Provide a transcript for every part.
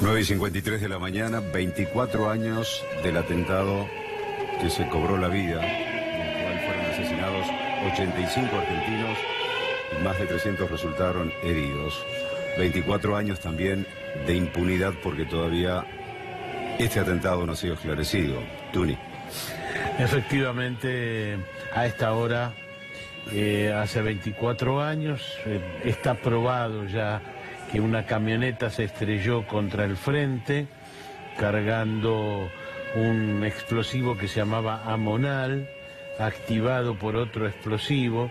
9:53 de la mañana, 24 años del atentado que se cobró la vida, en el cual fueron asesinados 85 argentinos y más de 300 resultaron heridos. 24 años también de impunidad porque todavía este atentado no ha sido esclarecido. Tuni. Efectivamente, a esta hora, hace 24 años, está probado ya que una camioneta se estrelló contra el frente, cargando un explosivo que se llamaba Amonal, activado por otro explosivo.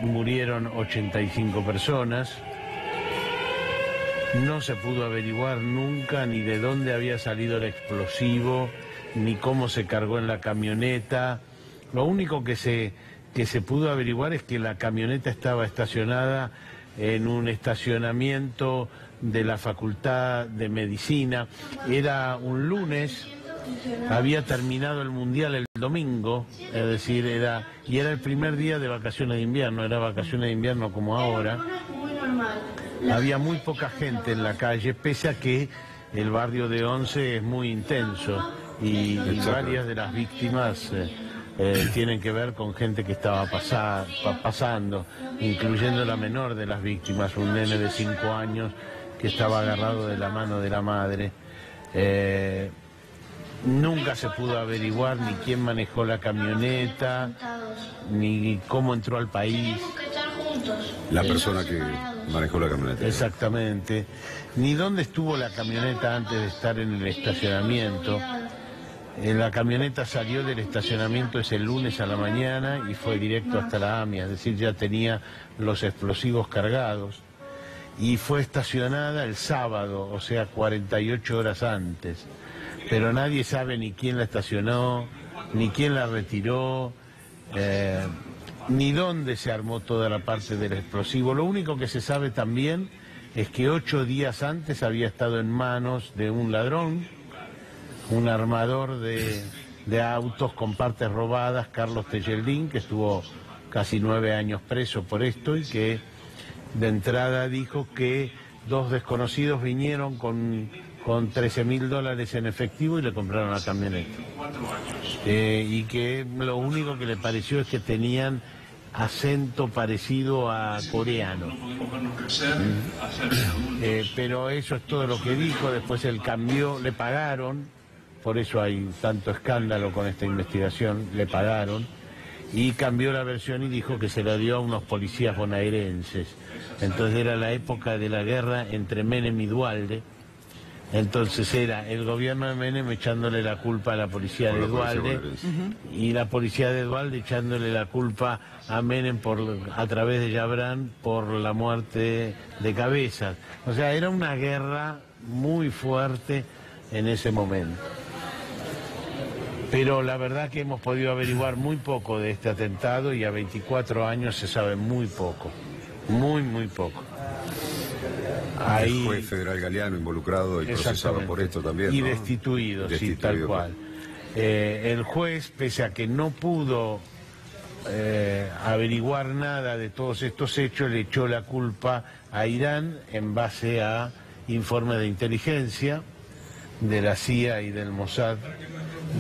Murieron 85 personas. No se pudo averiguar nunca ni de dónde había salido el explosivo, ni cómo se cargó en la camioneta. Lo único que se pudo averiguar es que la camioneta estaba estacionada en un estacionamiento de la Facultad de Medicina. Era un lunes, había terminado el Mundial el domingo, es decir, era el primer día de vacaciones de invierno, era vacaciones de invierno como ahora. Había muy poca gente en la calle, pese a que el barrio de Once es muy intenso y varias de las víctimas tienen que ver con gente que estaba pasando, incluyendo la menor de las víctimas, un nene de 5 años que estaba agarrado de la mano de la madre. Nunca se pudo averiguar ni quién manejó la camioneta, ni cómo entró al país. La persona que manejó la camioneta. Exactamente. Ni dónde estuvo la camioneta antes de estar en el estacionamiento. La camioneta salió del estacionamiento ese lunes a la mañana y fue directo hasta la AMIA, es decir, ya tenía los explosivos cargados. Y fue estacionada el sábado, o sea, 48 horas antes. Pero nadie sabe ni quién la estacionó, ni quién la retiró, ni dónde se armó toda la parte del explosivo. Lo único que se sabe también es que 8 días antes había estado en manos de un ladrón, un armador de autos con partes robadas, Carlos Tejeldín, que estuvo casi 9 años preso por esto y que de entrada dijo que 2 desconocidos vinieron con $13.000 en efectivo y le compraron la camioneta. Y que lo único que le pareció es que tenían acento parecido a coreano. Pero eso es todo lo que dijo. Después él cambió, le pagaron. Por eso hay tanto escándalo con esta investigación, le pagaron, y cambió la versión y dijo que se la dio a unos policías bonaerenses. Entonces era la época de la guerra entre Menem y Duhalde, entonces era el gobierno de Menem echándole la culpa a la policía de Duhalde y la policía de Duhalde echándole la culpa a Menem a través de Yabrán por la muerte de Cabezas. O sea, era una guerra muy fuerte en ese momento. Pero la verdad que hemos podido averiguar muy poco de este atentado y a 24 años se sabe muy poco, muy poco. Ahí... El juez federal Galeano involucrado y procesado por esto también, y ¿no? destituido, sí, tal cual. El juez, pese a que no pudo averiguar nada de todos estos hechos, le echó la culpa a Irán en base a informes de inteligencia de la CIA y del Mossad,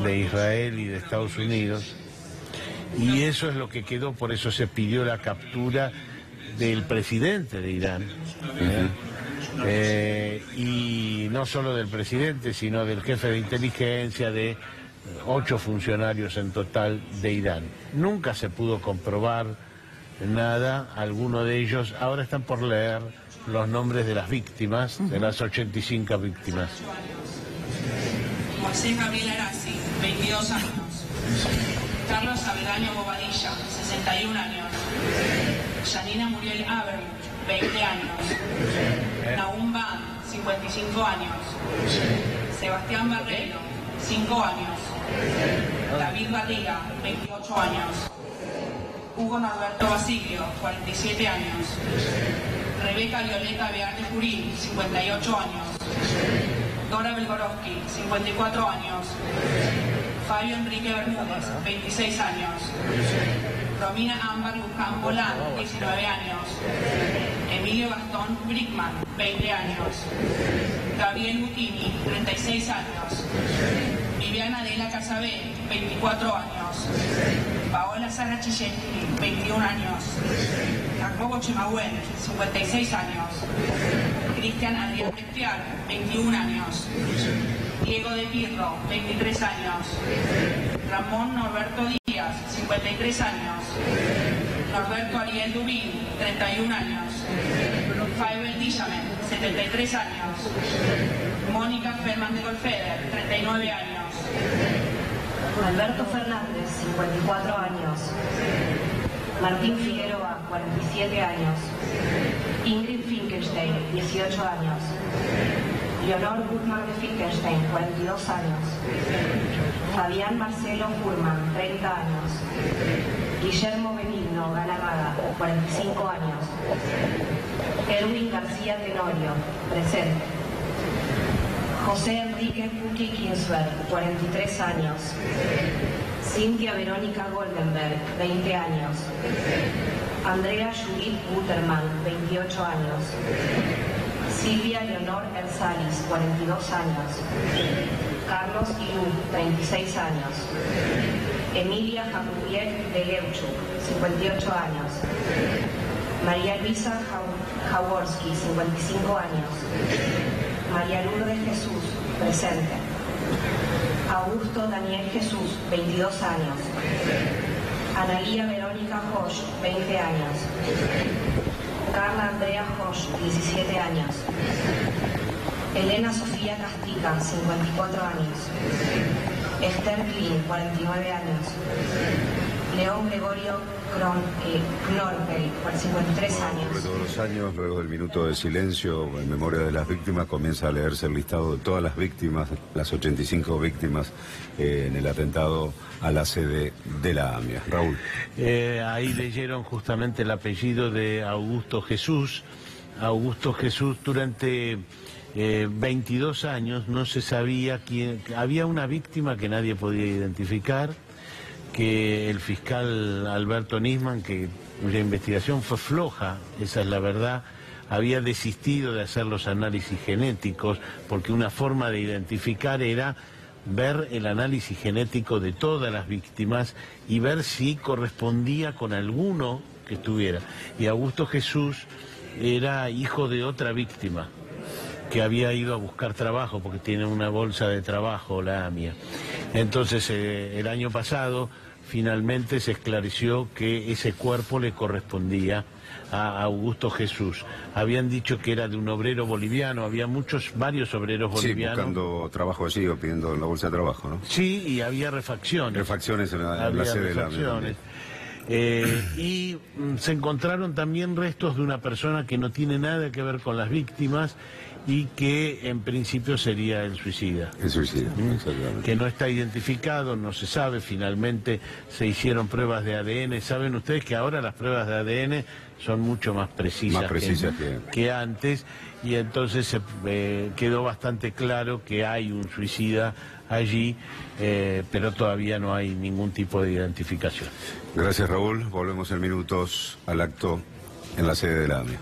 de Israel y de Estados Unidos, y eso es lo que quedó. Por eso se pidió la captura del presidente de Irán, y no solo del presidente, sino del jefe de inteligencia, de 8 funcionarios en total de Irán. Nunca se pudo comprobar nada, alguno de ellos, ahora están por leer los nombres de las víctimas, de las 85 víctimas. José Gabriel Arasi, 22 años. Carlos Avendaño Bobadilla, 61 años. Janina Muriel Abreu, 20 años. Nahum Ban, 55 años. Sebastián Barreiro, 5 años. David Barriga, 28 años. Hugo Norberto Basilio, 47 años. Rebeca Violeta Bearte Jurín, 58 años. Dora Belgorowski, 54 años. Fabio Enrique Bermúdez, 26 años. Romina Ámbar Luján Bolán, 19 años. Emilio Gastón Brickman, 20 años. Gabriel Butini, 36 años. Viviana Adela Casabé, 24 años. Paola Sara Chilletti, 21 años. Jacobo Chemahuen, 56 años. Cristian Adrián Bestial, 21 años. Diego de Pirro, 23 años. Ramón Norberto Díaz, 53 años. Norberto Ariel Dubín, 31 años. Faibel Dillamen, 73 años. Mónica Ferman de Golfeder, 39 años. Alberto Fernández, 54 años. Martín Figueroa, 47 años. Ingrid Finkelstein, 18 años. Leonor Guzmán de Finkelstein, 42 años. Fabián Marcelo Furman, 30 años. Guillermo Benigno Galarraga, 45 años. Erwin García Tenorio, presente. José Enrique Puki Kinsberg, 43 años. Cintia Verónica Goldenberg, 20 años. Andrea Judith Butterman, 28 años. Silvia Leonor Erzalis, 42 años. Carlos Ilú, 36 años. Emilia Jacubiek de Leuchuk, 58 años. María Luisa Jaworski, 55 años. María Lourdes Jesús, presente. Augusto Daniel Jesús, 22 años. Analía Verónica Josh, 20 años. Carla Andrea Josh, 17 años. Elena Sofía Castica, 54 años. Esther Klein, 49 años. León Gregorio Knorpel, 53 años. Todos los años, luego del minuto de silencio en memoria de las víctimas, comienza a leerse el listado de todas las víctimas, las 85 víctimas en el atentado a la sede de la AMIA. Raúl. Ahí leyeron justamente el apellido de Augusto Jesús. Augusto Jesús durante 22 años no se sabía quién. Había una víctima que nadie podía identificar, que el fiscal Alberto Nisman, que la investigación fue floja, esa es la verdad, había desistido de hacer los análisis genéticos, porque una forma de identificar era ver el análisis genético de todas las víctimas y ver si correspondía con alguno que estuviera. Y Augusto Jesús era hijo de otra víctima, que había ido a buscar trabajo, porque tiene una bolsa de trabajo, la AMIA. Entonces, el año pasado, finalmente se esclareció que ese cuerpo le correspondía a Augusto Jesús. Habían dicho que era de un obrero boliviano, había varios obreros bolivianos. Sí, buscando trabajo allí o pidiendo la bolsa de trabajo, ¿no? Sí, y había refacciones. Refacciones en la sede de la AMIA. Y se encontraron también restos de una persona que no tiene nada que ver con las víctimas y que en principio sería el suicida. El suicida, exactamente. Que no está identificado, no se sabe, finalmente se hicieron pruebas de ADN. Saben ustedes que ahora las pruebas de ADN son mucho más precisas, que antes, y entonces quedó bastante claro que hay un suicida allí, pero todavía no hay ningún tipo de identificación. Gracias, Raúl. Volvemos en minutos al acto en la sede de la AMIA.